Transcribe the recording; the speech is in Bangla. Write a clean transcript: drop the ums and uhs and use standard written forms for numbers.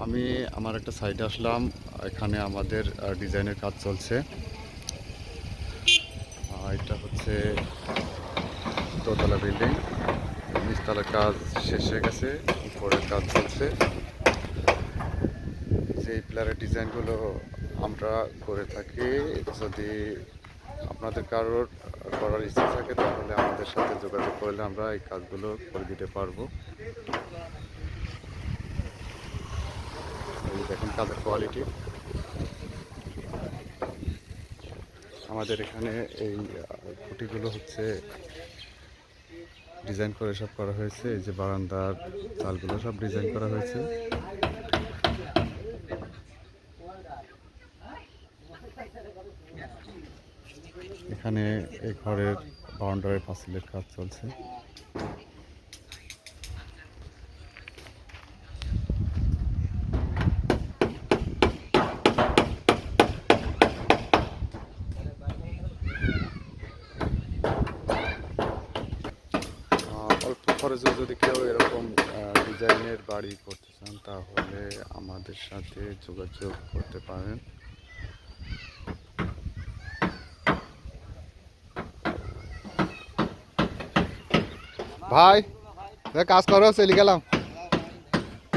আমি আমার একটা সাইডে আসলাম। এখানে আমাদের ডিজাইনের কাজ চলছে। এটা হচ্ছে দোতলা বিল্ডিং, নিচতলার কাজ শেষ হয়ে গেছে, উপরের কাজ চলছে। যে পিলারের ডিজাইনগুলো আমরা করে থাকি, যদি আপনাদের কারোর করার ইচ্ছা থাকে তাহলে আমাদের সাথে যোগাযোগ করলে আমরা এই কাজগুলো করে দিতে পারবো। এই দেখেন কাজের কোয়ালিটি। আমাদের এখানে এই খুঁটিগুলো হচ্ছে ডিজাইন করে সব করা হয়েছে। এই যে বারান্দার চালগুলো সব ডিজাইন করা হয়েছে। এখানে এই ঘরের বাউন্ডারি পাঁচিলের কাজ চলছে। অল্প খরচে যদি কেউ এরকম ডিজাইনের বাড়ি করতে চান তাহলে আমাদের সাথে যোগাযোগ করতে পারেন। ভাই কাজ করো, চলে গেলাম।